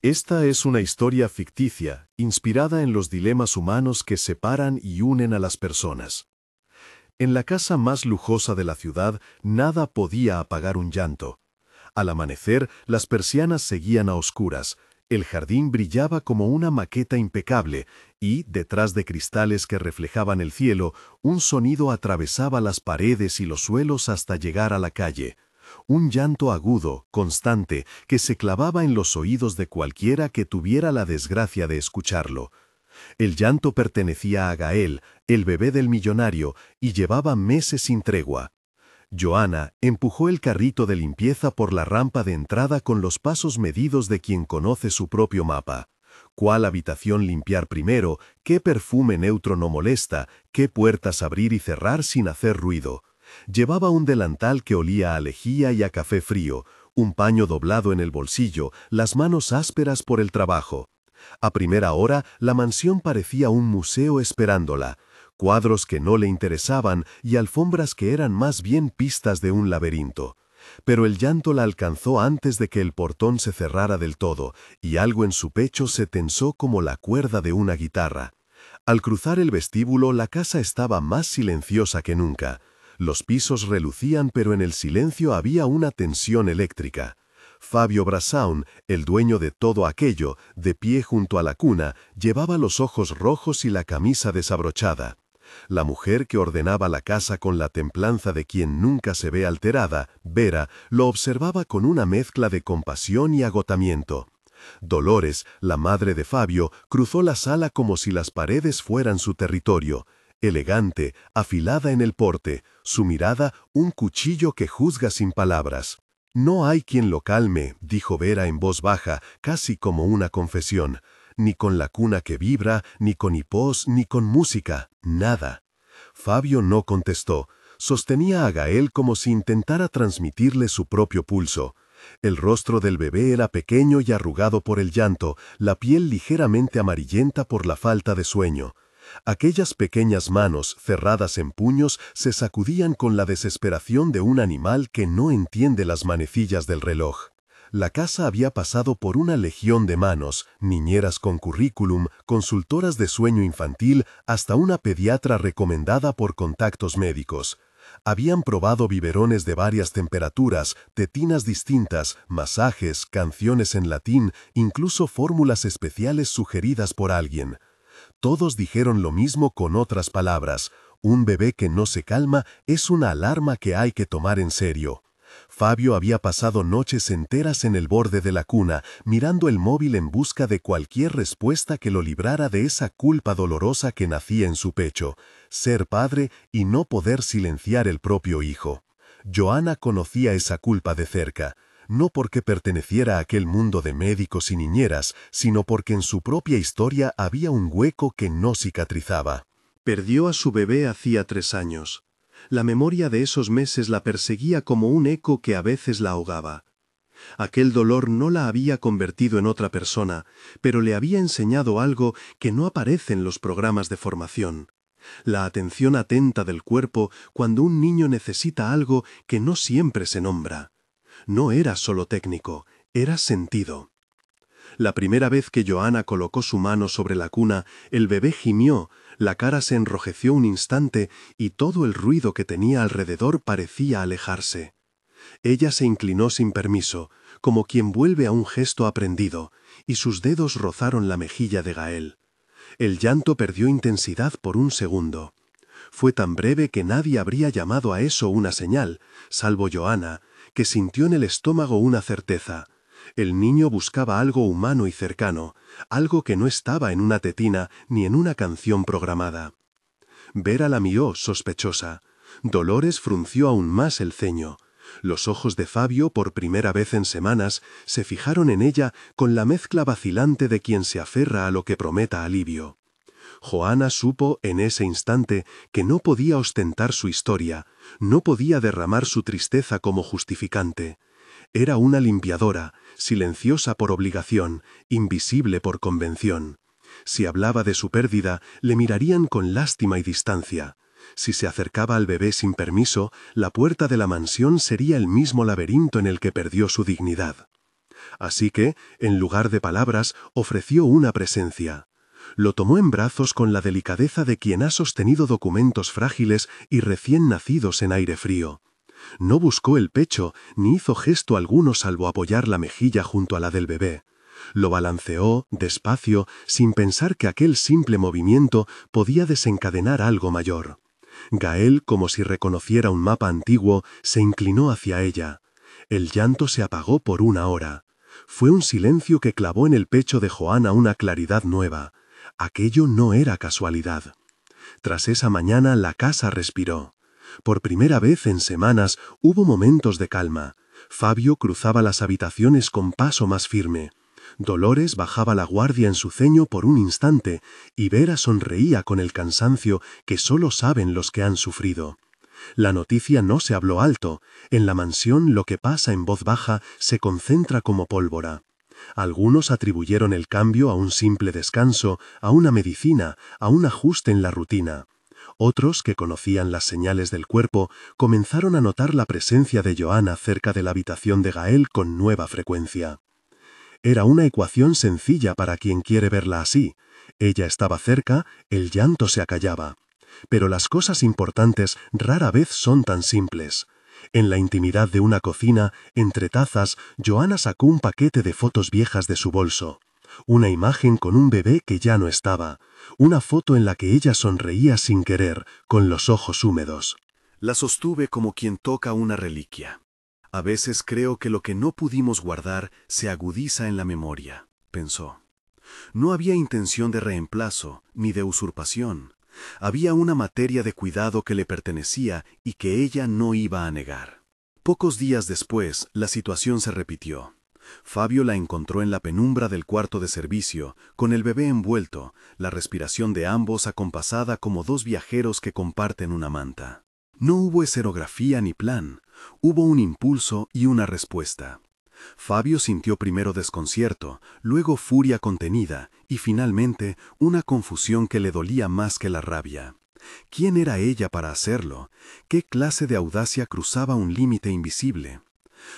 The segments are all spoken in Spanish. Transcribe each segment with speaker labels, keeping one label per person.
Speaker 1: Esta es una historia ficticia, inspirada en los dilemas humanos que separan y unen a las personas. En la casa más lujosa de la ciudad, nada podía apagar un llanto. Al amanecer, las persianas seguían a oscuras, el jardín brillaba como una maqueta impecable y, detrás de cristales que reflejaban el cielo, un sonido atravesaba las paredes y los suelos hasta llegar a la calle. Un llanto agudo, constante, que se clavaba en los oídos de cualquiera que tuviera la desgracia de escucharlo. El llanto pertenecía a Gael, el bebé del millonario, y llevaba meses sin tregua. Johanna empujó el carrito de limpieza por la rampa de entrada con los pasos medidos de quien conoce su propio mapa. ¿Cuál habitación limpiar primero? ¿Qué perfume neutro no molesta? ¿Qué puertas abrir y cerrar sin hacer ruido? Llevaba un delantal que olía a lejía y a café frío, un paño doblado en el bolsillo, las manos ásperas por el trabajo. A primera hora, la mansión parecía un museo esperándola. Cuadros que no le interesaban y alfombras que eran más bien pistas de un laberinto. Pero el llanto la alcanzó antes de que el portón se cerrara del todo, y algo en su pecho se tensó como la cuerda de una guitarra. Al cruzar el vestíbulo, la casa estaba más silenciosa que nunca. Los pisos relucían, pero en el silencio había una tensión eléctrica. Fabio Brassaun, el dueño de todo aquello, de pie junto a la cuna, llevaba los ojos rojos y la camisa desabrochada. La mujer que ordenaba la casa con la templanza de quien nunca se ve alterada, Vera, lo observaba con una mezcla de compasión y agotamiento. Dolores, la madre de Fabio, cruzó la sala como si las paredes fueran su territorio. Elegante, afilada en el porte, su mirada un cuchillo que juzga sin palabras. «No hay quien lo calme», dijo Vera en voz baja, casi como una confesión. «Ni con la cuna que vibra, ni con hipós, ni con música, nada». Fabio no contestó. Sostenía a Gael como si intentara transmitirle su propio pulso. El rostro del bebé era pequeño y arrugado por el llanto, la piel ligeramente amarillenta por la falta de sueño. Aquellas pequeñas manos, cerradas en puños, se sacudían con la desesperación de un animal que no entiende las manecillas del reloj. La casa había pasado por una legión de manos, niñeras con currículum, consultoras de sueño infantil, hasta una pediatra recomendada por contactos médicos. Habían probado biberones de varias temperaturas, tetinas distintas, masajes, canciones en latín, incluso fórmulas especiales sugeridas por alguien. Todos dijeron lo mismo con otras palabras. Un bebé que no se calma es una alarma que hay que tomar en serio. Fabio había pasado noches enteras en el borde de la cuna, mirando el móvil en busca de cualquier respuesta que lo librara de esa culpa dolorosa que nacía en su pecho, ser padre y no poder silenciar el propio hijo. Johanna conocía esa culpa de cerca. No porque perteneciera a aquel mundo de médicos y niñeras, sino porque en su propia historia había un hueco que no cicatrizaba. Perdió a su bebé hacía 3 años. La memoria de esos meses la perseguía como un eco que a veces la ahogaba. Aquel dolor no la había convertido en otra persona, pero le había enseñado algo que no aparece en los programas de formación. La atención atenta del cuerpo cuando un niño necesita algo que no siempre se nombra. No era solo técnico, era sentido. La primera vez que Johanna colocó su mano sobre la cuna, el bebé gimió, la cara se enrojeció un instante y todo el ruido que tenía alrededor parecía alejarse. Ella se inclinó sin permiso, como quien vuelve a un gesto aprendido, y sus dedos rozaron la mejilla de Gael. El llanto perdió intensidad por un segundo. Fue tan breve que nadie habría llamado a eso una señal, salvo Johanna, que sintió en el estómago una certeza. El niño buscaba algo humano y cercano, algo que no estaba en una tetina ni en una canción programada. Vera la miró, sospechosa. Dolores frunció aún más el ceño. Los ojos de Fabio, por primera vez en semanas, se fijaron en ella con la mezcla vacilante de quien se aferra a lo que prometa alivio. Johanna supo en ese instante que no podía ostentar su historia, no podía derramar su tristeza como justificante. Era una limpiadora, silenciosa por obligación, invisible por convención. Si hablaba de su pérdida, le mirarían con lástima y distancia. Si se acercaba al bebé sin permiso, la puerta de la mansión sería el mismo laberinto en el que perdió su dignidad.
Speaker 2: Así que, en lugar de palabras, ofreció una presencia. Lo tomó en brazos con la delicadeza de quien ha sostenido documentos frágiles y recién nacidos en aire frío. No buscó el pecho, ni hizo gesto alguno salvo apoyar la mejilla junto a la del bebé. Lo balanceó, despacio, sin pensar que aquel simple movimiento podía desencadenar algo mayor. Gael, como si reconociera un mapa antiguo, se inclinó hacia ella. El llanto se apagó por una hora. Fue un silencio que clavó en el pecho de Joana una claridad nueva. Aquello no era casualidad. Tras esa mañana la casa respiró. Por primera vez en semanas hubo momentos de calma. Fabio cruzaba las habitaciones con paso más firme. Dolores bajaba la guardia en su ceño por un instante y Vera sonreía con el cansancio que solo saben los que han sufrido. La noticia no se habló alto. En la mansión lo que pasa en voz baja se concentra como pólvora. Algunos atribuyeron el cambio a un simple descanso, a una medicina, a un ajuste en la rutina. Otros, que conocían las señales del cuerpo, comenzaron a notar la presencia de Joana cerca de la habitación de Gael con nueva frecuencia. Era una ecuación sencilla para quien quiere verla así. Ella estaba cerca, el llanto se acallaba. Pero las cosas importantes rara vez son tan simples. En la intimidad de una cocina, entre tazas, Joana sacó un paquete de fotos viejas de su bolso. Una imagen con un bebé que ya no estaba. Una foto en la que ella sonreía sin querer, con los ojos húmedos.
Speaker 1: La sostuve como quien toca una reliquia. A veces creo que lo que no pudimos guardar se agudiza en la memoria, pensó. No había intención de reemplazo, ni de usurpación. Había una materia de cuidado que le pertenecía y que ella no iba a negar. Pocos días después, la situación se repitió. Fabio la encontró en la penumbra del cuarto de servicio, con el bebé envuelto, la respiración de ambos acompasada como dos viajeros que comparten una manta. No hubo escenografía ni plan, hubo un impulso y una respuesta. Fabio sintió primero desconcierto, luego furia contenida y finalmente una confusión que le dolía más que la rabia. ¿Quién era ella para hacerlo? ¿Qué clase de audacia cruzaba un límite invisible?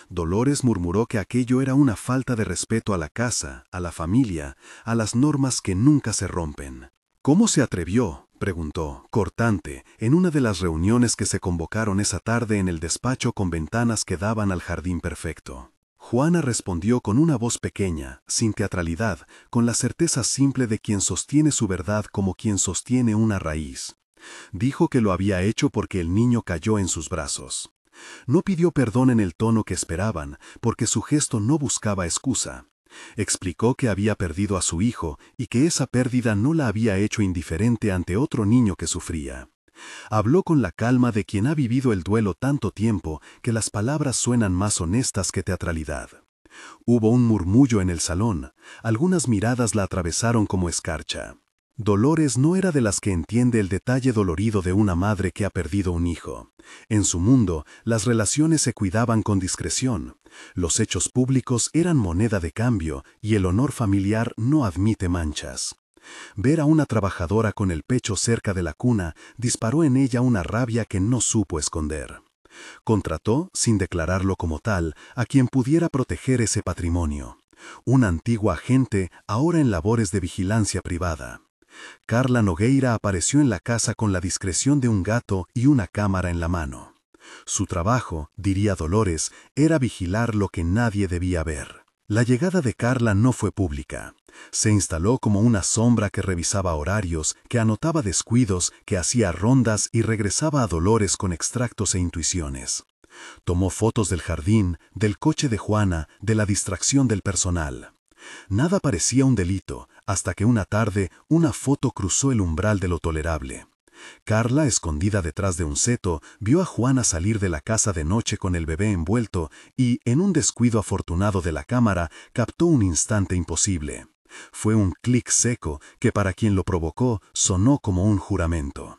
Speaker 1: Dolores murmuró que aquello era una falta de respeto a la casa, a la familia, a las normas que nunca se rompen. ¿Cómo se atrevió?, preguntó, cortante, en una de las reuniones que se convocaron esa tarde en el despacho con ventanas que daban al jardín perfecto. Juana respondió con una voz pequeña, sin teatralidad, con la certeza simple de quien sostiene su verdad como quien sostiene una raíz. Dijo que lo había hecho porque el niño cayó en sus brazos. No pidió perdón en el tono que esperaban, porque su gesto no buscaba excusa. Explicó que había perdido a su hijo y que esa pérdida no la había hecho indiferente ante otro niño que sufría. Habló con la calma de quien ha vivido el duelo tanto tiempo que las palabras suenan más honestas que teatralidad. Hubo un murmullo en el salón, algunas miradas la atravesaron como escarcha. Dolores no era de las que entiende el detalle dolorido de una madre que ha perdido un hijo. En su mundo, las relaciones se cuidaban con discreción. Los hechos públicos eran moneda de cambio y el honor familiar no admite manchas. Ver a una trabajadora con el pecho cerca de la cuna disparó en ella una rabia que no supo esconder. Contrató, sin declararlo como tal, a quien pudiera proteger ese patrimonio. Un antiguo agente, ahora en labores de vigilancia privada. Carla Nogueira apareció en la casa con la discreción de un gato y una cámara en la mano. Su trabajo, diría Dolores, era vigilar lo que nadie debía ver. La llegada de Carla no fue pública. Se instaló como una sombra que revisaba horarios, que anotaba descuidos, que hacía rondas y regresaba a Dolores con extractos e intuiciones. Tomó fotos del jardín, del coche de Juana, de la distracción del personal. Nada parecía un delito, hasta que una tarde una foto cruzó el umbral de lo tolerable. Carla, escondida detrás de un seto, vio a Juana salir de la casa de noche con el bebé envuelto y, en un descuido afortunado de la cámara, captó un instante imposible. Fue un clic seco que para quien lo provocó sonó como un juramento.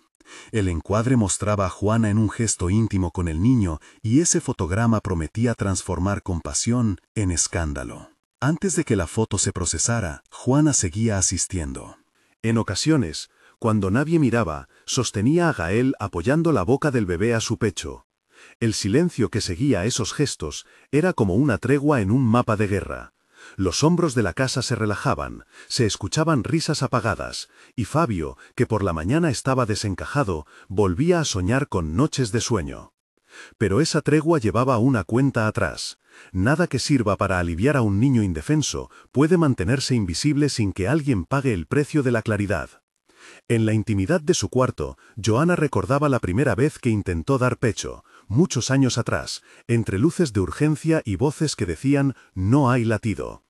Speaker 1: El encuadre mostraba a Juana en un gesto íntimo con el niño y ese fotograma prometía transformar compasión en escándalo. Antes de que la foto se procesara, Juana seguía asistiendo. En ocasiones, cuando nadie miraba, sostenía a Gael apoyando la boca del bebé a su pecho. El silencio que seguía esos gestos era como una tregua en un mapa de guerra. Los hombros de la casa se relajaban, se escuchaban risas apagadas, y Fabio, que por la mañana estaba desencajado, volvía a soñar con noches de sueño. Pero esa tregua llevaba una cuenta atrás. Nada que sirva para aliviar a un niño indefenso puede mantenerse invisible sin que alguien pague el precio de la claridad. En la intimidad de su cuarto, Joanna recordaba la primera vez que intentó dar pecho, muchos años atrás, entre luces de urgencia y voces que decían «no hay latido».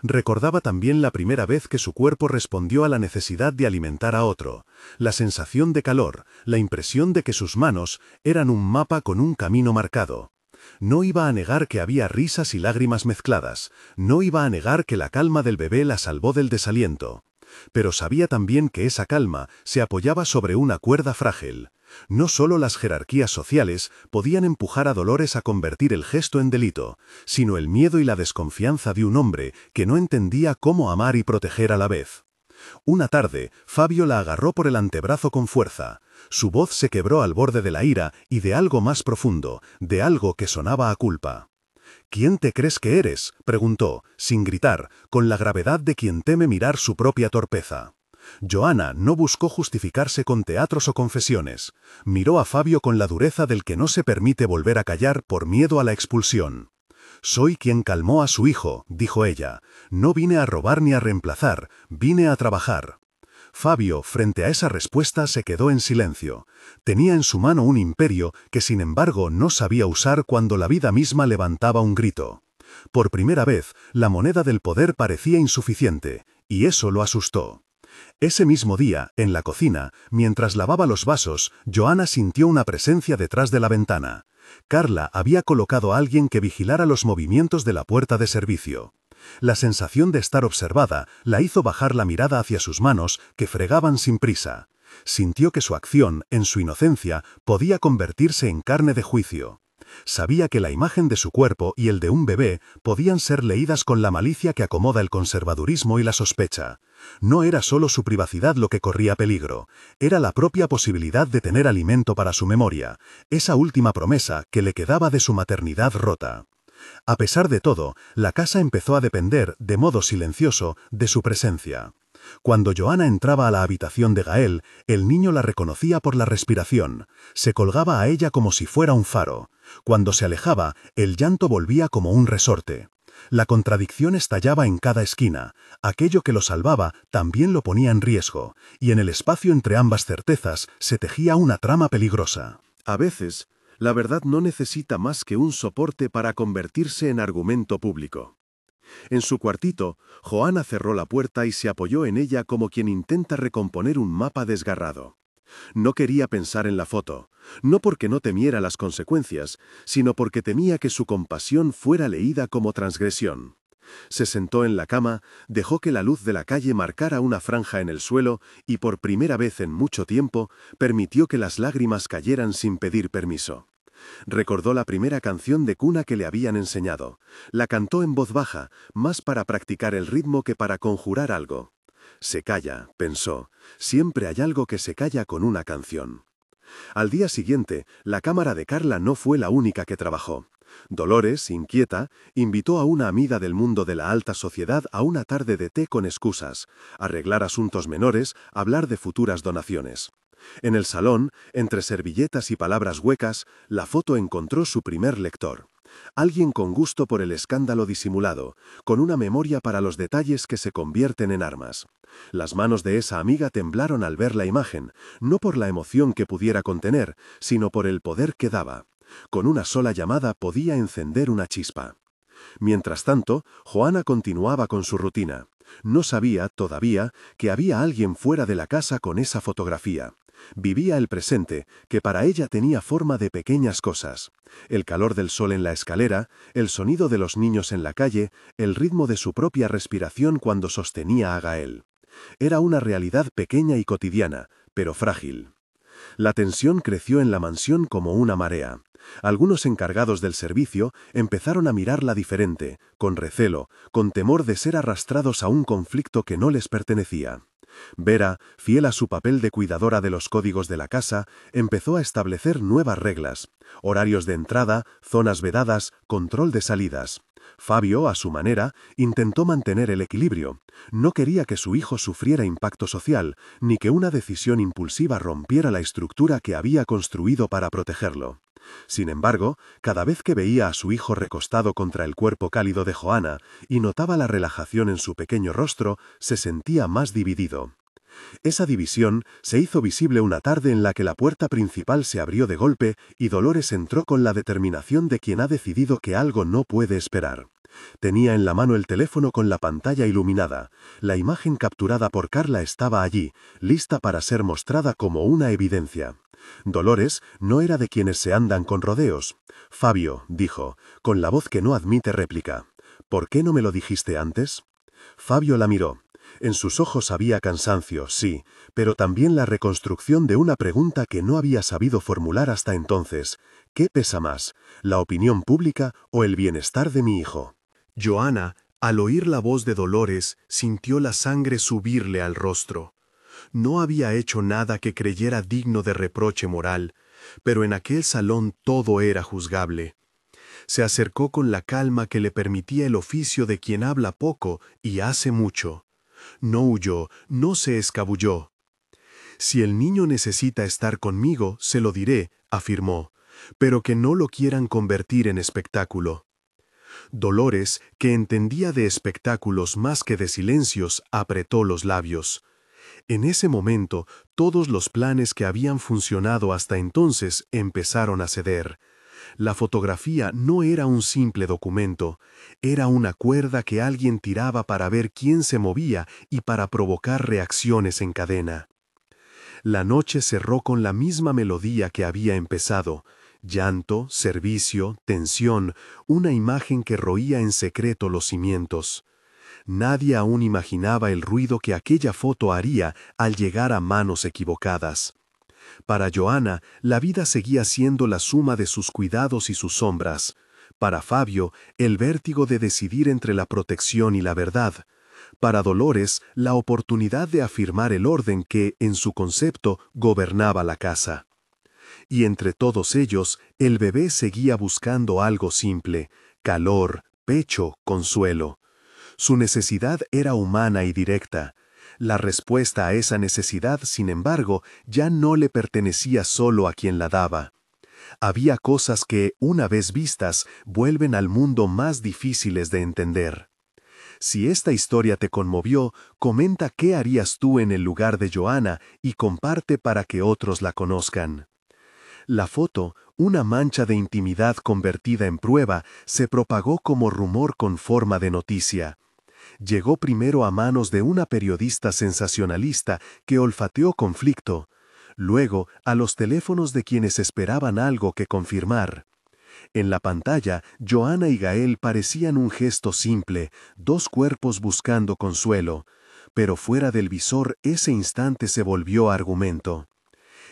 Speaker 1: Recordaba también la primera vez que su cuerpo respondió a la necesidad de alimentar a otro, la sensación de calor, la impresión de que sus manos eran un mapa con un camino marcado. No iba a negar que había risas y lágrimas mezcladas, no iba a negar que la calma del bebé la salvó del desaliento. Pero sabía también que esa calma se apoyaba sobre una cuerda frágil. No solo las jerarquías sociales podían empujar a Dolores a convertir el gesto en delito, sino el miedo y la desconfianza de un hombre que no entendía cómo amar y proteger a la vez. Una tarde, Fabio la agarró por el antebrazo con fuerza. Su voz se quebró al borde de la ira y de algo más profundo, de algo que sonaba a culpa. «¿Quién te crees que eres?», preguntó, sin gritar, con la gravedad de quien teme mirar su propia torpeza. Joanna no buscó justificarse con teatros o confesiones. Miró a Fabio con la dureza del que no se permite volver a callar por miedo a la expulsión. «Soy quien calmó a su hijo», dijo ella. «No vine a robar ni a reemplazar, vine a trabajar». Fabio, frente a esa respuesta, se quedó en silencio. Tenía en su mano un imperio que, sin embargo, no sabía usar cuando la vida misma levantaba un grito. Por primera vez, la moneda del poder parecía insuficiente, y eso lo asustó. Ese mismo día, en la cocina, mientras lavaba los vasos, Joanna sintió una presencia detrás de la ventana. Carla había colocado a alguien que vigilara los movimientos de la puerta de servicio. La sensación de estar observada la hizo bajar la mirada hacia sus manos, que fregaban sin prisa. Sintió que su acción, en su inocencia, podía convertirse en carne de juicio. Sabía que la imagen de su cuerpo y el de un bebé podían ser leídas con la malicia que acomoda el conservadurismo y la sospecha. No era solo su privacidad lo que corría peligro, era la propia posibilidad de tener alimento para su memoria, esa última promesa que le quedaba de su maternidad rota. A pesar de todo, la casa empezó a depender, de modo silencioso, de su presencia. Cuando Joanna entraba a la habitación de Gael, el niño la reconocía por la respiración. Se colgaba a ella como si fuera un faro. Cuando se alejaba, el llanto volvía como un resorte. La contradicción estallaba en cada esquina. Aquello que lo salvaba también lo ponía en riesgo, y en el espacio entre ambas certezas se tejía una trama peligrosa.
Speaker 2: A veces, la verdad no necesita más que un soporte para convertirse en argumento público. En su cuartito, Joanna cerró la puerta y se apoyó en ella como quien intenta recomponer un mapa desgarrado. No quería pensar en la foto, no porque no temiera las consecuencias, sino porque temía que su compasión fuera leída como transgresión. Se sentó en la cama, dejó que la luz de la calle marcara una franja en el suelo y por primera vez en mucho tiempo permitió que las lágrimas cayeran sin pedir permiso. Recordó la primera canción de cuna que le habían enseñado. La cantó en voz baja, más para practicar el ritmo que para conjurar algo. Se calla, pensó. Siempre hay algo que se calla con una canción. Al día siguiente, la cámara de Carla no fue la única que trabajó. Dolores, inquieta, invitó a una amiga del mundo de la alta sociedad a una tarde de té con excusas, arreglar asuntos menores, hablar de futuras donaciones. En el salón, entre servilletas y palabras huecas, la foto encontró su primer lector. Alguien con gusto por el escándalo disimulado, con una memoria para los detalles que se convierten en armas. Las manos de esa amiga temblaron al ver la imagen, no por la emoción que pudiera contener, sino por el poder que daba. Con una sola llamada podía encender una chispa. Mientras tanto, Joanna continuaba con su rutina. No sabía, todavía, que había alguien fuera de la casa con esa fotografía. Vivía el presente, que para ella tenía forma de pequeñas cosas. El calor del sol en la escalera, el sonido de los niños en la calle, el ritmo de su propia respiración cuando sostenía a Gael. Era una realidad pequeña y cotidiana, pero frágil. La tensión creció en la mansión como una marea. Algunos encargados del servicio empezaron a mirarla diferente, con recelo, con temor de ser arrastrados a un conflicto que no les pertenecía. Vera, fiel a su papel de cuidadora de los códigos de la casa, empezó a establecer nuevas reglas: horarios de entrada, zonas vedadas, control de salidas. Fabio, a su manera, intentó mantener el equilibrio. No quería que su hijo sufriera impacto social, ni que una decisión impulsiva rompiera la estructura que había construido para protegerlo. Sin embargo, cada vez que veía a su hijo recostado contra el cuerpo cálido de Joana y notaba la relajación en su pequeño rostro, se sentía más dividido. Esa división se hizo visible una tarde en la que la puerta principal se abrió de golpe y Dolores entró con la determinación de quien ha decidido que algo no puede esperar. Tenía en la mano el teléfono con la pantalla iluminada. La imagen capturada por Carla estaba allí, lista para ser mostrada como una evidencia. Dolores no era de quienes se andan con rodeos. «Fabio», dijo, con la voz que no admite réplica, «¿por qué no me lo dijiste antes?» Fabio la miró. En sus ojos había cansancio, sí, pero también la reconstrucción de una pregunta que no había sabido formular hasta entonces. ¿Qué pesa más, la opinión pública o el bienestar de mi hijo?
Speaker 1: Joana, al oír la voz de Dolores, sintió la sangre subirle al rostro. No había hecho nada que creyera digno de reproche moral, pero en aquel salón todo era juzgable. Se acercó con la calma que le permitía el oficio de quien habla poco y hace mucho. No huyó, no se escabulló. «Si el niño necesita estar conmigo, se lo diré», afirmó, «pero que no lo quieran convertir en espectáculo». Dolores, que entendía de espectáculos más que de silencios, apretó los labios. En ese momento, todos los planes que habían funcionado hasta entonces empezaron a ceder. La fotografía no era un simple documento, era una cuerda que alguien tiraba para ver quién se movía y para provocar reacciones en cadena. La noche cerró con la misma melodía que había empezado: llanto, servicio, tensión, una imagen que roía en secreto los cimientos. Nadie aún imaginaba el ruido que aquella foto haría al llegar a manos equivocadas. Para Joana, la vida seguía siendo la suma de sus cuidados y sus sombras. Para Fabio, el vértigo de decidir entre la protección y la verdad. Para Dolores, la oportunidad de afirmar el orden que, en su concepto, gobernaba la casa. Y entre todos ellos, el bebé seguía buscando algo simple: calor, pecho, consuelo. Su necesidad era humana y directa. La respuesta a esa necesidad, sin embargo, ya no le pertenecía solo a quien la daba. Había cosas que, una vez vistas, vuelven al mundo más difíciles de entender. Si esta historia te conmovió, comenta qué harías tú en el lugar de Joana y comparte para que otros la conozcan. La foto, una mancha de intimidad convertida en prueba, se propagó como rumor con forma de noticia. Llegó primero a manos de una periodista sensacionalista que olfateó conflicto, luego a los teléfonos de quienes esperaban algo que confirmar. En la pantalla, Joana y Gael parecían un gesto simple, dos cuerpos buscando consuelo, pero fuera del visor ese instante se volvió argumento.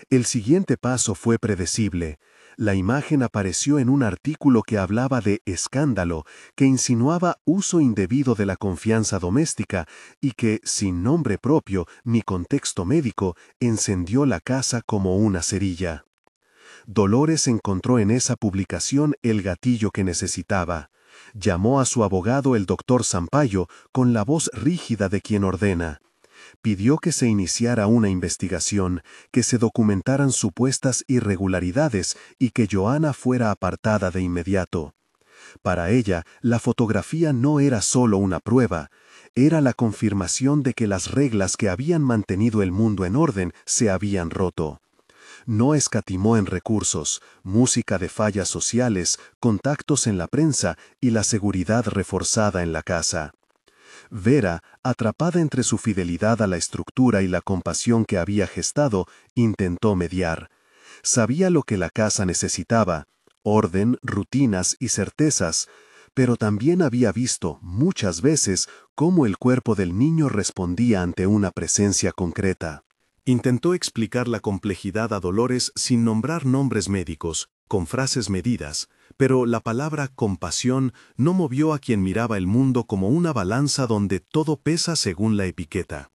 Speaker 1: El siguiente paso fue predecible. La imagen apareció en un artículo que hablaba de escándalo, que insinuaba uso indebido de la confianza doméstica y que, sin nombre propio ni contexto médico, encendió la casa como una cerilla. Dolores encontró en esa publicación el gatillo que necesitaba. Llamó a su abogado, el doctor Sampaio, con la voz rígida de quien ordena. Pidió que se iniciara una investigación, que se documentaran supuestas irregularidades y que Joana fuera apartada de inmediato. Para ella, la fotografía no era solo una prueba, era la confirmación de que las reglas que habían mantenido el mundo en orden se habían roto. No escatimó en recursos: música de fallas sociales, contactos en la prensa y la seguridad reforzada en la casa. Vera, atrapada entre su fidelidad a la estructura y la compasión que había gestado, intentó mediar. Sabía lo que la casa necesitaba: orden, rutinas y certezas, pero también había visto, muchas veces, cómo el cuerpo del niño respondía ante una presencia concreta. Intentó explicar la complejidad a Dolores sin nombrar nombres médicos, con frases medidas, pero la palabra compasión no movió a quien miraba el mundo como una balanza donde todo pesa según la etiqueta.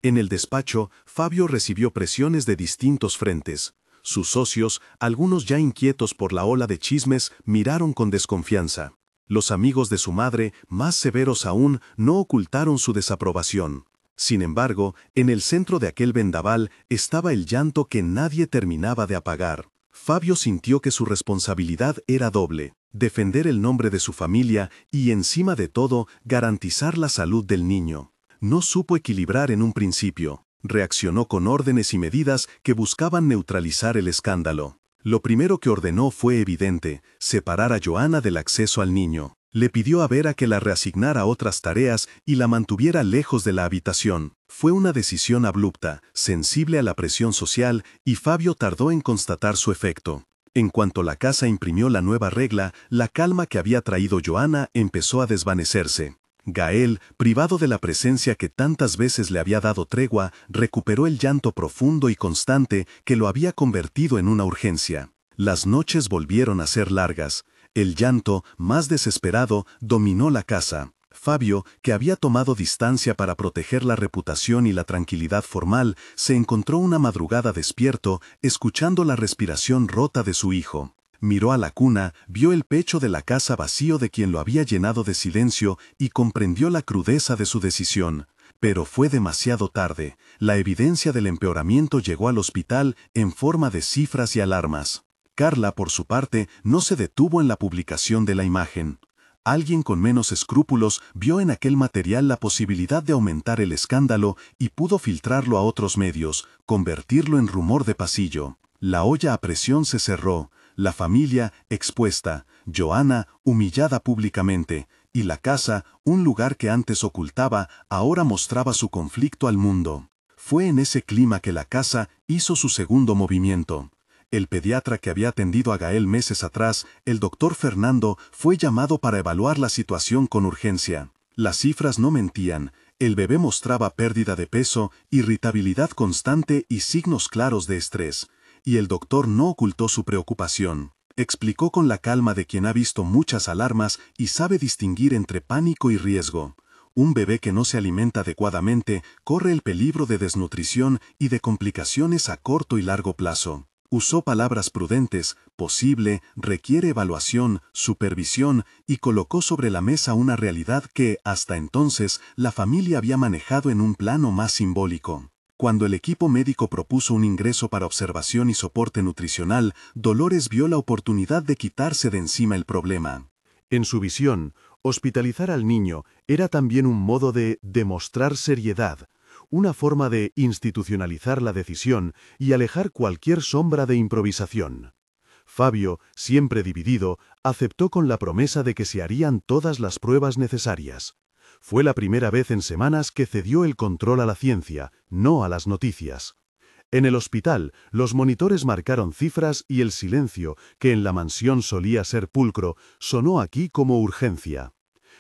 Speaker 1: En el despacho, Fabio recibió presiones de distintos frentes. Sus socios, algunos ya inquietos por la ola de chismes, miraron con desconfianza. Los amigos de su madre, más severos aún, no ocultaron su desaprobación. Sin embargo, en el centro de aquel vendaval estaba el llanto que nadie terminaba de apagar. Fabio sintió que su responsabilidad era doble: defender el nombre de su familia y, encima de todo, garantizar la salud del niño. No supo equilibrar en un principio. Reaccionó con órdenes y medidas que buscaban neutralizar el escándalo. Lo primero que ordenó fue evidente: separar a Johanna del acceso al niño. Le pidió a Vera que la reasignara a otras tareas y la mantuviera lejos de la habitación. Fue una decisión abrupta, sensible a la presión social, y Fabio tardó en constatar su efecto. En cuanto la casa imprimió la nueva regla, la calma que había traído Johanna empezó a desvanecerse. Gael, privado de la presencia que tantas veces le había dado tregua, recuperó el llanto profundo y constante que lo había convertido en una urgencia. Las noches volvieron a ser largas. El llanto, más desesperado, dominó la casa. Fabio, que había tomado distancia para proteger la reputación y la tranquilidad formal, se encontró una madrugada despierto, escuchando la respiración rota de su hijo. Miró a la cuna, vio el pecho de la casa vacío de quien lo había llenado de silencio y comprendió la crudeza de su decisión. Pero fue demasiado tarde. La evidencia del empeoramiento llegó al hospital en forma de cifras y alarmas. Carla, por su parte, no se detuvo en la publicación de la imagen. Alguien con menos escrúpulos vio en aquel material la posibilidad de aumentar el escándalo y pudo filtrarlo a otros medios, convertirlo en rumor de pasillo. La olla a presión se cerró. La familia expuesta, Johanna humillada públicamente, y la casa, un lugar que antes ocultaba, ahora mostraba su conflicto al mundo. Fue en ese clima que la casa hizo su segundo movimiento. El pediatra que había atendido a Gael meses atrás, el doctor Fernando, fue llamado para evaluar la situación con urgencia. Las cifras no mentían. El bebé mostraba pérdida de peso, irritabilidad constante y signos claros de estrés. Y el doctor no ocultó su preocupación. Explicó con la calma de quien ha visto muchas alarmas y sabe distinguir entre pánico y riesgo. Un bebé que no se alimenta adecuadamente corre el peligro de desnutrición y de complicaciones a corto y largo plazo. Usó palabras prudentes: posible, requiere evaluación, supervisión, y colocó sobre la mesa una realidad que, hasta entonces, la familia había manejado en un plano más simbólico. Cuando el equipo médico propuso un ingreso para observación y soporte nutricional, Dolores vio la oportunidad de quitarse de encima el problema.
Speaker 3: En su visión, hospitalizar al niño era también un modo de demostrar seriedad, una forma de institucionalizar la decisión y alejar cualquier sombra de improvisación. Fabio, siempre dividido, aceptó con la promesa de que se harían todas las pruebas necesarias. Fue la primera vez en semanas que cedió el control a la ciencia, no a las noticias. En el hospital, los monitores marcaron cifras y el silencio, que en la mansión solía ser pulcro, sonó aquí como urgencia.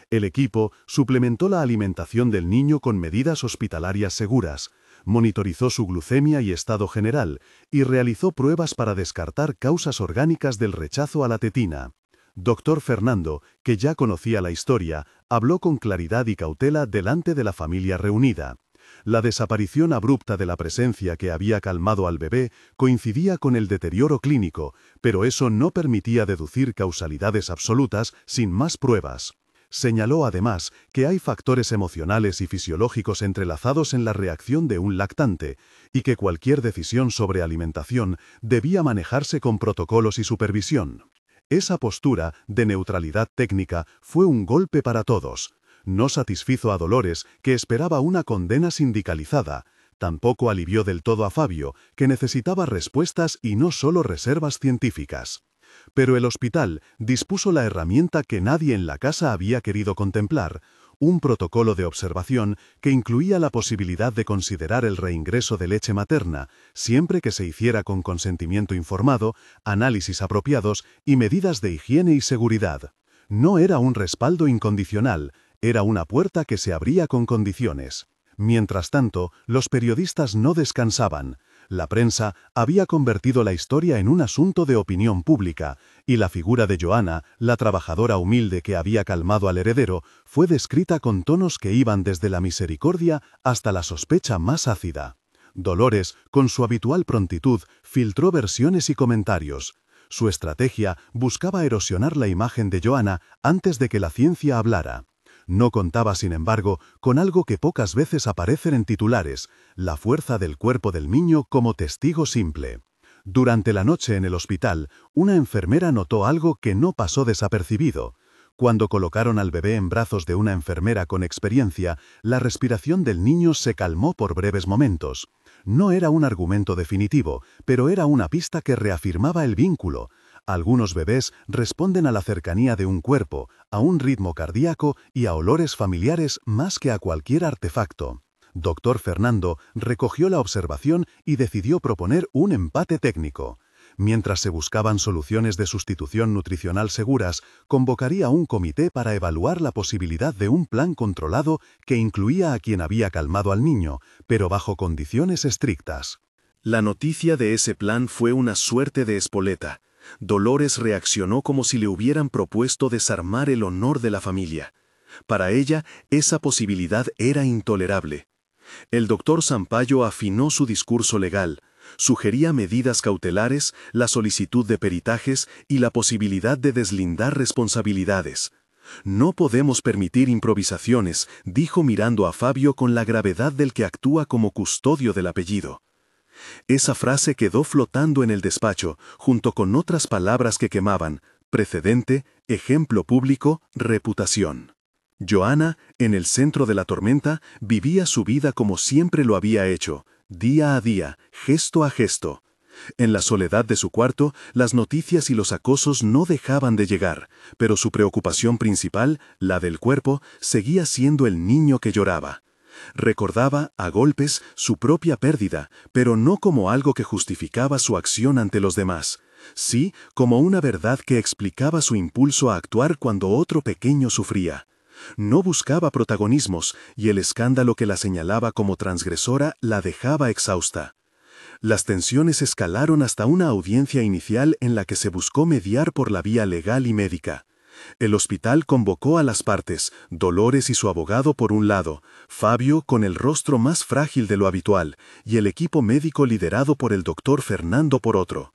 Speaker 3: El equipo suplementó la alimentación del niño con medidas hospitalarias seguras, monitorizó su glucemia y estado general, y realizó pruebas para descartar causas orgánicas del rechazo a la tetina. Doctor Fernando, que ya conocía la historia, habló con claridad y cautela delante de la familia reunida. La desaparición abrupta de la presencia que había calmado al bebé coincidía con el deterioro clínico, pero eso no permitía deducir causalidades absolutas sin más pruebas. Señaló además que hay factores emocionales y fisiológicos entrelazados en la reacción de un lactante, y que cualquier decisión sobre alimentación debía manejarse con protocolos y supervisión. Esa postura de neutralidad técnica fue un golpe para todos. No satisfizo a Dolores, que esperaba una condena sindicalizada. Tampoco alivió del todo a Fabio, que necesitaba respuestas y no solo reservas científicas. Pero el hospital dispuso la herramienta que nadie en la casa había querido contemplar: un protocolo de observación que incluía la posibilidad de considerar el reingreso de leche materna, siempre que se hiciera con consentimiento informado, análisis apropiados y medidas de higiene y seguridad. No era un respaldo incondicional, era una puerta que se abría con condiciones. Mientras tanto, los periodistas no descansaban. La prensa había convertido la historia en un asunto de opinión pública, y la figura de Joana, la trabajadora humilde que había calmado al heredero, fue descrita con tonos que iban desde la misericordia hasta la sospecha más ácida. Dolores, con su habitual prontitud, filtró versiones y comentarios. Su estrategia buscaba erosionar la imagen de Joana antes de que la ciencia hablara. No contaba, sin embargo, con algo que pocas veces aparece en titulares: la fuerza del cuerpo del niño como testigo simple. Durante la noche en el hospital, una enfermera notó algo que no pasó desapercibido. Cuando colocaron al bebé en brazos de una enfermera con experiencia, la respiración del niño se calmó por breves momentos. No era un argumento definitivo, pero era una pista que reafirmaba el vínculo. Algunos bebés responden a la cercanía de un cuerpo, a un ritmo cardíaco y a olores familiares más que a cualquier artefacto. Dr. Fernando recogió la observación y decidió proponer un empate técnico. Mientras se buscaban soluciones de sustitución nutricional seguras, convocaría un comité para evaluar la posibilidad de un plan controlado que incluía a quien había calmado al niño, pero bajo condiciones estrictas.
Speaker 1: La noticia de ese plan fue una suerte de espoleta. Dolores reaccionó como si le hubieran propuesto desarmar el honor de la familia. Para ella, esa posibilidad era intolerable. El doctor Sampaio afinó su discurso legal, sugería medidas cautelares, la solicitud de peritajes y la posibilidad de deslindar responsabilidades. No podemos permitir improvisaciones, dijo mirando a Fabio con la gravedad del que actúa como custodio del apellido. Esa frase quedó flotando en el despacho, junto con otras palabras que quemaban: precedente, ejemplo público, reputación. Joana, en el centro de la tormenta, vivía su vida como siempre lo había hecho, día a día, gesto a gesto. En la soledad de su cuarto, las noticias y los acosos no dejaban de llegar, pero su preocupación principal, la del cuerpo, seguía siendo el niño que lloraba. Recordaba, a golpes, su propia pérdida, pero no como algo que justificaba su acción ante los demás. Sí, como una verdad que explicaba su impulso a actuar cuando otro pequeño sufría. No buscaba protagonismos, y el escándalo que la señalaba como transgresora la dejaba exhausta. Las tensiones escalaron hasta una audiencia inicial en la que se buscó mediar por la vía legal y médica. El hospital convocó a las partes, Dolores y su abogado por un lado, Fabio con el rostro más frágil de lo habitual, y el equipo médico liderado por el doctor Fernando por otro.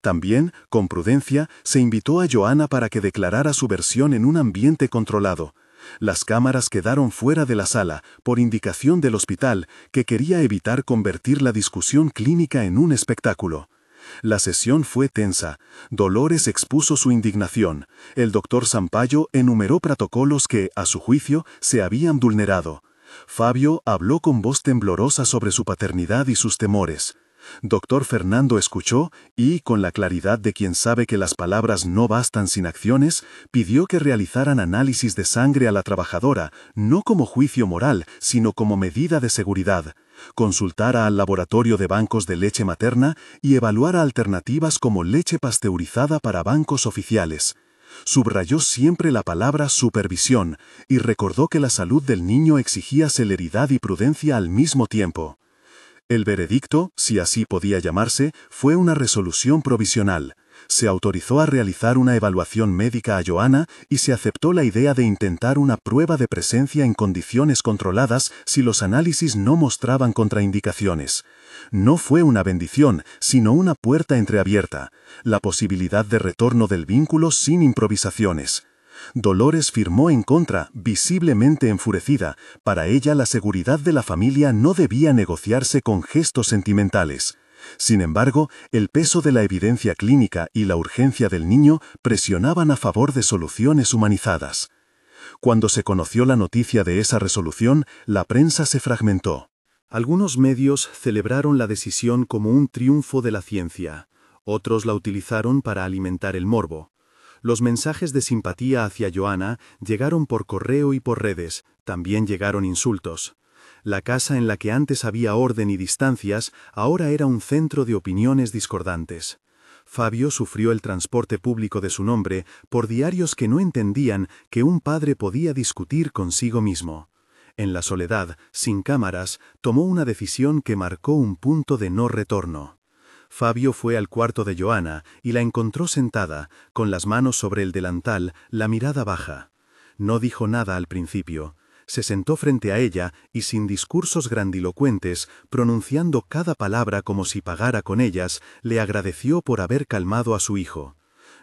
Speaker 1: También, con prudencia, se invitó a Joana para que declarara su versión en un ambiente controlado. Las cámaras quedaron fuera de la sala, por indicación del hospital, que quería evitar convertir la discusión clínica en un espectáculo. La sesión fue tensa. Dolores expuso su indignación. El doctor Sampaio enumeró protocolos que, a su juicio, se habían vulnerado. Fabio habló con voz temblorosa sobre su paternidad y sus temores. Dr. Fernando escuchó y, con la claridad de quien sabe que las palabras no bastan sin acciones, pidió que realizaran análisis de sangre a la trabajadora, no como juicio moral, sino como medida de seguridad. Consultara al laboratorio de bancos de leche materna y evaluara alternativas como leche pasteurizada para bancos oficiales. Subrayó siempre la palabra supervisión y recordó que la salud del niño exigía celeridad y prudencia al mismo tiempo. El veredicto, si así podía llamarse, fue una resolución provisional. Se autorizó a realizar una evaluación médica a Joana y se aceptó la idea de intentar una prueba de presencia en condiciones controladas si los análisis no mostraban contraindicaciones. No fue una bendición, sino una puerta entreabierta, la posibilidad de retorno del vínculo sin improvisaciones. Dolores firmó en contra, visiblemente enfurecida. Para ella la seguridad de la familia no debía negociarse con gestos sentimentales. Sin embargo, el peso de la evidencia clínica y la urgencia del niño presionaban a favor de soluciones humanizadas. Cuando se conoció la noticia de esa resolución, la prensa se fragmentó.
Speaker 3: Algunos medios celebraron la decisión como un triunfo de la ciencia. Otros la utilizaron para alimentar el morbo. Los mensajes de simpatía hacia Joana llegaron por correo y por redes, también llegaron insultos. La casa en la que antes había orden y distancias, ahora era un centro de opiniones discordantes. Fabio sufrió el transporte público de su nombre por diarios que no entendían que un padre podía discutir consigo mismo.
Speaker 2: En la soledad, sin cámaras, tomó una decisión que marcó un punto de no retorno. Fabio fue al cuarto de Joana y la encontró sentada, con las manos sobre el delantal, la mirada baja. No dijo nada al principio. Se sentó frente a ella y sin discursos grandilocuentes, pronunciando cada palabra como si pagara con ellas, le agradeció por haber calmado a su hijo.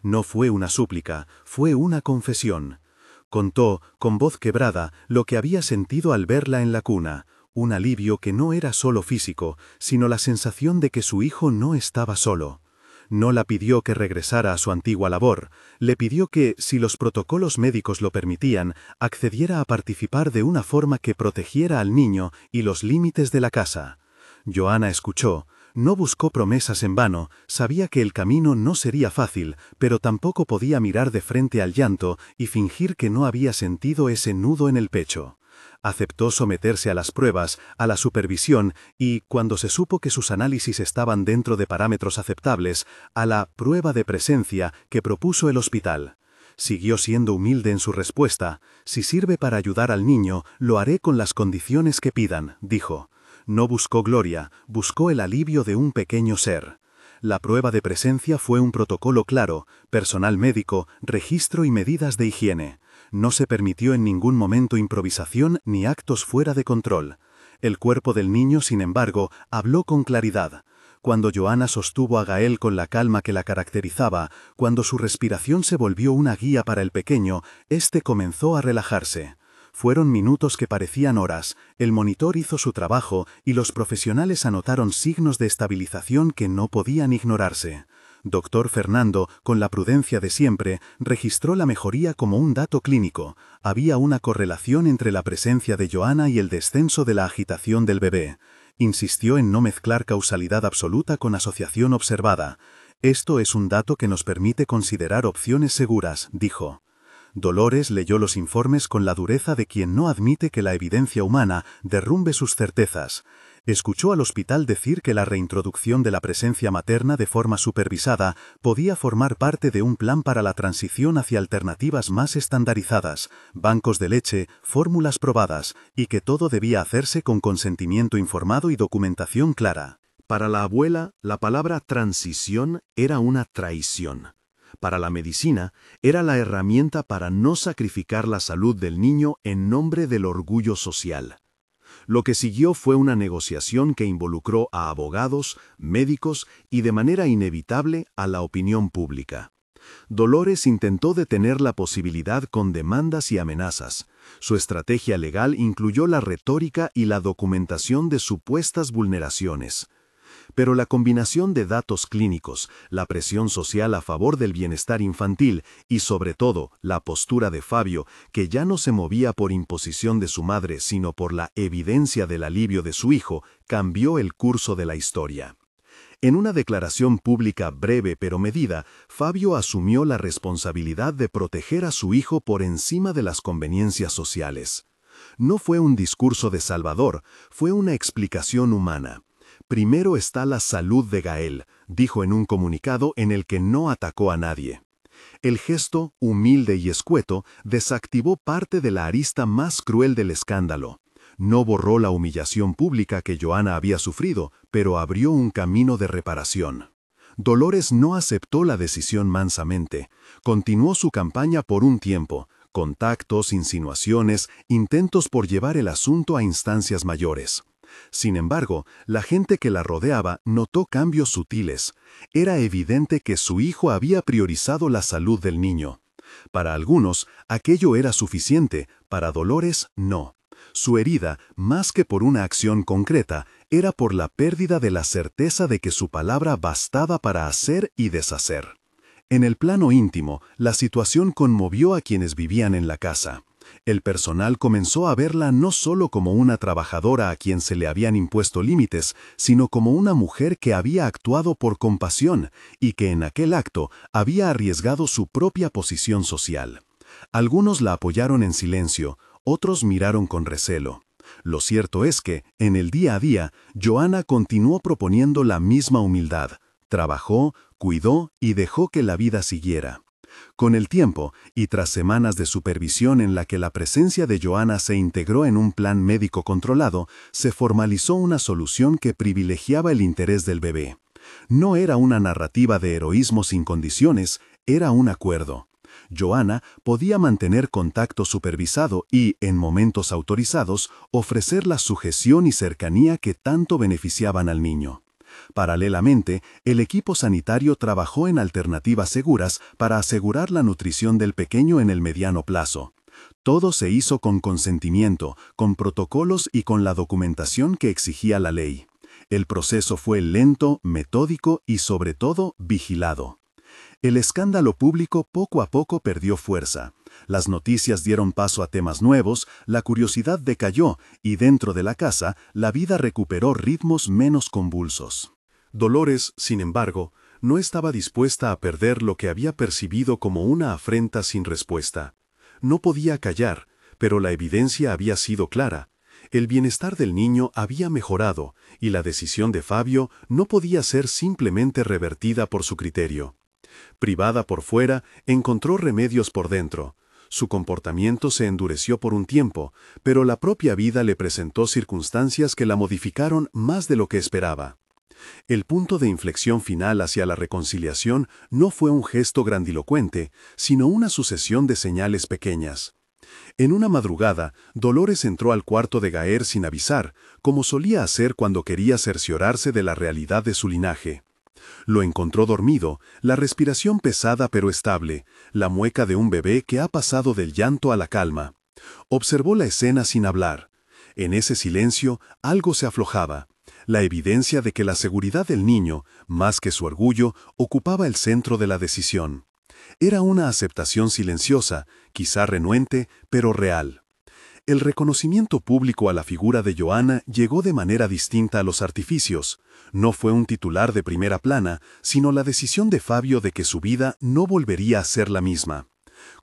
Speaker 2: No fue una súplica, fue una confesión. Contó, con voz quebrada, lo que había sentido al verla en la cuna, un alivio que no era solo físico, sino la sensación de que su hijo no estaba solo. No la pidió que regresara a su antigua labor, le pidió que, si los protocolos médicos lo permitían, accediera a participar de una forma que protegiera al niño y los límites de la casa. Joana escuchó, no buscó promesas en vano, sabía que el camino no sería fácil, pero tampoco podía mirar de frente al llanto y fingir que no había sentido ese nudo en el pecho. Aceptó someterse a las pruebas, a la supervisión y, cuando se supo que sus análisis estaban dentro de parámetros aceptables, a la prueba de presencia que propuso el hospital. Siguió siendo humilde en su respuesta. Si sirve para ayudar al niño, lo haré con las condiciones que pidan, dijo. No buscó gloria, buscó el alivio de un pequeño ser. La prueba de presencia fue un protocolo claro, personal médico, registro y medidas de higiene. No se permitió en ningún momento improvisación ni actos fuera de control. El cuerpo del niño, sin embargo, habló con claridad. Cuando Joana sostuvo a Gael con la calma que la caracterizaba, cuando su respiración se volvió una guía para el pequeño, éste comenzó a relajarse. Fueron minutos que parecían horas, el monitor hizo su trabajo y los profesionales anotaron signos de estabilización que no podían ignorarse. Doctor Fernando, con la prudencia de siempre, registró la mejoría como un dato clínico. Había una correlación entre la presencia de Joana y el descenso de la agitación del bebé. Insistió en no mezclar causalidad absoluta con asociación observada. Esto es un dato que nos permite considerar opciones seguras, dijo. Dolores leyó los informes con la dureza de quien no admite que la evidencia humana derrumbe sus certezas. Escuchó al hospital decir que la reintroducción de la presencia materna de forma supervisada podía formar parte de un plan para la transición hacia alternativas más estandarizadas, bancos de leche, fórmulas probadas, y que todo debía hacerse con consentimiento informado y documentación clara.
Speaker 3: Para la abuela, la palabra transición era una traición. Para la medicina, era la herramienta para no sacrificar la salud del niño en nombre del orgullo social. Lo que siguió fue una negociación que involucró a abogados, médicos y de manera inevitable a la opinión pública. Dolores intentó detener la posibilidad con demandas y amenazas. Su estrategia legal incluyó la retórica y la documentación de supuestas vulneraciones. Pero la combinación de datos clínicos, la presión social a favor del bienestar infantil y, sobre todo, la postura de Fabio, que ya no se movía por imposición de su madre, sino por la evidencia del alivio de su hijo, cambió el curso de la historia. En una declaración pública breve pero medida, Fabio asumió la responsabilidad de proteger a su hijo por encima de las conveniencias sociales. No fue un discurso de salvador, fue una explicación humana. Primero está la salud de Gael, dijo en un comunicado en el que no atacó a nadie. El gesto, humilde y escueto, desactivó parte de la arista más cruel del escándalo. No borró la humillación pública que Joana había sufrido, pero abrió un camino de reparación. Dolores no aceptó la decisión mansamente. Continuó su campaña por un tiempo, contactos, insinuaciones, intentos por llevar el asunto a instancias mayores. Sin embargo, la gente que la rodeaba notó cambios sutiles. Era evidente que su hijo había priorizado la salud del niño. Para algunos, aquello era suficiente, para Dolores, no. Su herida, más que por una acción concreta, era por la pérdida de la certeza de que su palabra bastaba para hacer y deshacer. En el plano íntimo, la situación conmovió a quienes vivían en la casa. El personal comenzó a verla no solo como una trabajadora a quien se le habían impuesto límites, sino como una mujer que había actuado por compasión y que en aquel acto había arriesgado su propia posición social. Algunos la apoyaron en silencio, otros miraron con recelo. Lo cierto es que, en el día a día, Joana continuó proponiendo la misma humildad. Trabajó, cuidó y dejó que la vida siguiera.
Speaker 2: Con el tiempo, y tras semanas de supervisión en la que la presencia de Joanna se integró en un plan médico controlado, se formalizó una solución que privilegiaba el interés del bebé. No era una narrativa de heroísmo sin condiciones, era un acuerdo. Joanna podía mantener contacto supervisado y, en momentos autorizados, ofrecer la sujeción y cercanía que tanto beneficiaban al niño. Paralelamente, el equipo sanitario trabajó en alternativas seguras para asegurar la nutrición del pequeño en el mediano plazo. Todo se hizo con consentimiento, con protocolos y con la documentación que exigía la ley. El proceso fue lento, metódico y, sobre todo, vigilado. El escándalo público poco a poco perdió fuerza. Las noticias dieron paso a temas nuevos, la curiosidad decayó y dentro de la casa la vida recuperó ritmos menos convulsos.
Speaker 3: Dolores, sin embargo, no estaba dispuesta a perder lo que había percibido como una afrenta sin respuesta. No podía callar, pero la evidencia había sido clara. El bienestar del niño había mejorado y la decisión de Fabio no podía ser simplemente revertida por su criterio. Privada por fuera, encontró remedios por dentro. Su comportamiento se endureció por un tiempo, pero la propia vida le presentó circunstancias que la modificaron más de lo que esperaba. El punto de inflexión final hacia la reconciliación no fue un gesto grandilocuente, sino una sucesión de señales pequeñas. En una madrugada, Dolores entró al cuarto de Gaer sin avisar, como solía hacer cuando quería cerciorarse de la realidad de su linaje. Lo encontró dormido, la respiración pesada pero estable, la mueca de un bebé que ha pasado del llanto a la calma. Observó la escena sin hablar. En ese silencio, algo se aflojaba, la evidencia de que la seguridad del niño, más que su orgullo, ocupaba el centro de la decisión. Era una aceptación silenciosa, quizá renuente, pero real. El reconocimiento público a la figura de Joanna llegó de manera distinta a los artificios. No fue un titular de primera plana, sino la decisión de Fabio de que su vida no volvería a ser la misma.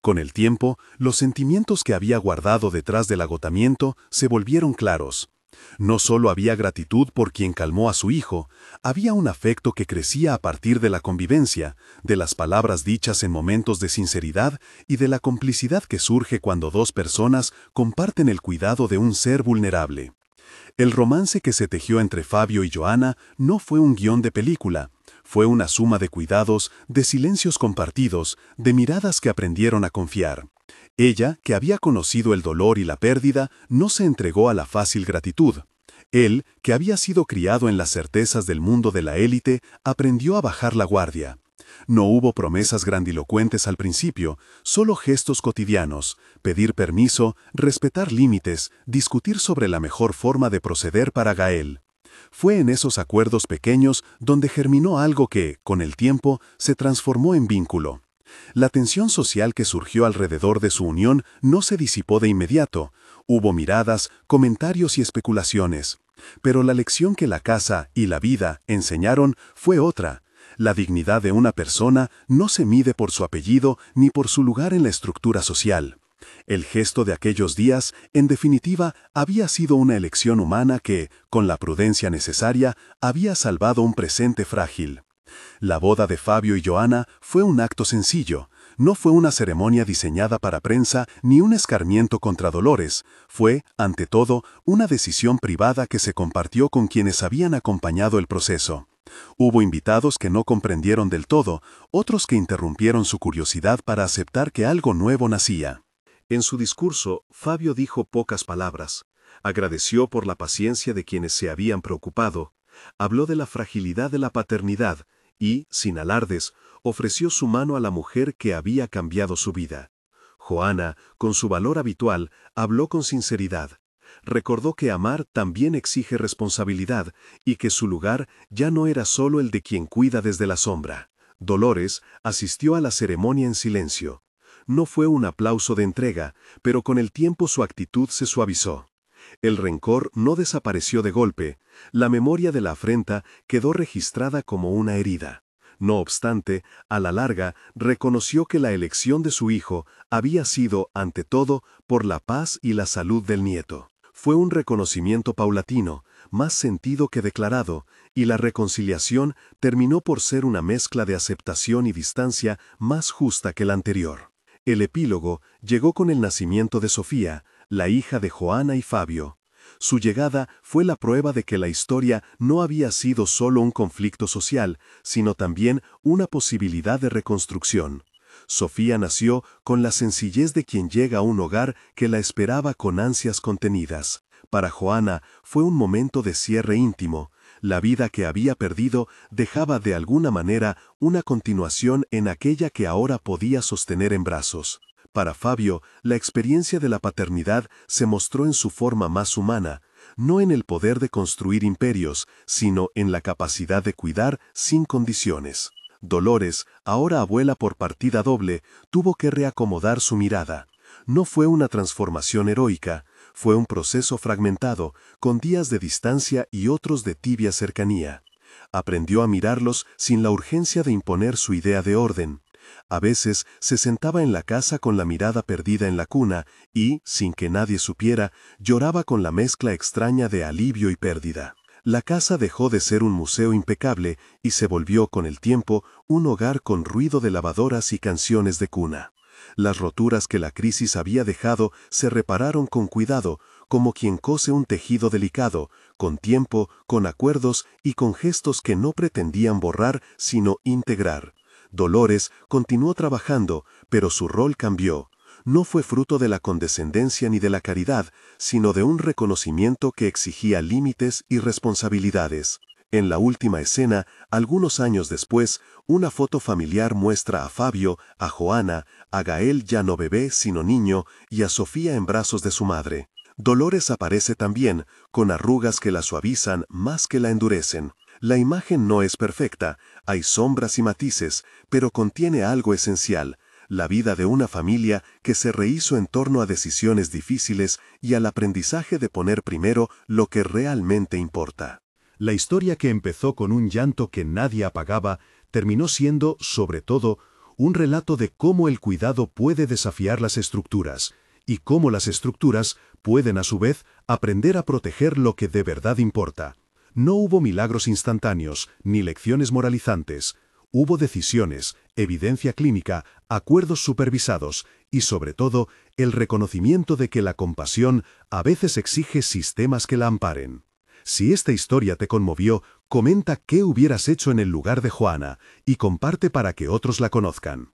Speaker 3: Con el tiempo, los sentimientos que había guardado detrás del agotamiento se volvieron claros. No solo había gratitud por quien calmó a su hijo, había un afecto que crecía a partir de la convivencia, de las palabras dichas en momentos de sinceridad y de la complicidad que surge cuando dos personas comparten el cuidado de un ser vulnerable. El romance que se tejió entre Fabio y Joanna no fue un guión de película, fue una suma de cuidados, de silencios compartidos, de miradas que aprendieron a confiar. Ella, que había conocido el dolor y la pérdida, no se entregó a la fácil gratitud. Él, que había sido criado en las certezas del mundo de la élite, aprendió a bajar la guardia. No hubo promesas grandilocuentes al principio, solo gestos cotidianos, pedir permiso, respetar límites, discutir sobre la mejor forma de proceder para Gael. Fue en esos acuerdos pequeños donde germinó algo que, con el tiempo, se transformó en vínculo. La tensión social que surgió alrededor de su unión no se disipó de inmediato. Hubo miradas, comentarios y especulaciones. Pero la lección que la casa y la vida enseñaron fue otra. La dignidad de una persona no se mide por su apellido ni por su lugar en la estructura social. El gesto de aquellos días, en definitiva, había sido una elección humana que, con la prudencia necesaria, había salvado un presente frágil. La boda de Fabio y Joanna fue un acto sencillo, no fue una ceremonia diseñada para prensa ni un escarmiento contra Dolores, fue, ante todo, una decisión privada que se compartió con quienes habían acompañado el proceso. Hubo invitados que no comprendieron del todo, otros que interrumpieron su curiosidad para aceptar que algo nuevo nacía. En su discurso, Fabio dijo pocas palabras. Agradeció por la paciencia de quienes se habían preocupado, habló de la fragilidad de la paternidad, y, sin alardes, ofreció su mano a la mujer que había cambiado su vida. Joanna, con su valor habitual, habló con sinceridad. Recordó que amar también exige responsabilidad y que su lugar ya no era solo el de quien cuida desde la sombra. Dolores asistió a la ceremonia en silencio. No fue un aplauso de entrega, pero con el tiempo su actitud se suavizó. El rencor no desapareció de golpe, la memoria de la afrenta quedó registrada como una herida. No obstante, a la larga, reconoció que la elección de su hijo había sido, ante todo, por la paz y la salud del nieto. Fue un reconocimiento paulatino,
Speaker 2: más sentido que declarado, y la reconciliación terminó por ser una mezcla de aceptación y distancia más justa que la anterior. El epílogo llegó con el nacimiento de Sofía, la hija de Joana y Fabio. Su llegada fue la prueba de que la historia no había sido solo un conflicto social, sino también una posibilidad de reconstrucción. Sofía nació con la sencillez de quien llega a un hogar que la esperaba con ansias contenidas. Para Joana fue un momento de cierre íntimo. La vida que había perdido dejaba de alguna manera una continuación en aquella que ahora podía sostener en brazos. Para Fabio, la experiencia de la paternidad se mostró en su forma más humana, no en el poder de construir imperios, sino en la capacidad de cuidar sin condiciones. Dolores, ahora abuela por partida doble, tuvo que reacomodar su mirada. No fue una transformación heroica, fue un proceso fragmentado, con días de distancia y otros de tibia cercanía. Aprendió a mirarlos sin la urgencia de imponer su idea de orden. A veces se sentaba en la casa con la mirada perdida en la cuna y, sin que nadie supiera, lloraba con la mezcla extraña de alivio y pérdida. La casa dejó de ser un museo impecable y se volvió con el tiempo un hogar con ruido de lavadoras y canciones de cuna. Las roturas que la crisis había dejado se repararon con cuidado, como quien cose un tejido delicado, con tiempo, con acuerdos y con gestos que no pretendían borrar, sino integrar. Dolores continuó trabajando, pero su rol cambió. No fue fruto de la condescendencia ni de la caridad, sino de un reconocimiento que exigía límites y responsabilidades. En la última escena, algunos años después, una foto familiar muestra a Fabio, a Joana, a Gael ya no bebé sino niño y a Sofía en brazos de su madre. Dolores aparece también, con arrugas que la suavizan más que la endurecen. La imagen no es perfecta, hay sombras y matices, pero contiene algo esencial, la vida de una familia que se rehizo en torno a decisiones difíciles y al aprendizaje de poner primero lo que realmente importa.
Speaker 3: La historia que empezó con un llanto que nadie apagaba, terminó siendo, sobre todo, un relato de cómo el cuidado puede desafiar las estructuras, y cómo las estructuras pueden a su vez aprender a proteger lo que de verdad importa. No hubo milagros instantáneos, ni lecciones moralizantes. Hubo decisiones, evidencia clínica, acuerdos supervisados y, sobre todo, el reconocimiento de que la compasión a veces exige sistemas que la amparen. Si esta historia te conmovió, comenta qué hubieras hecho en el lugar de Joana y comparte para que otros la conozcan.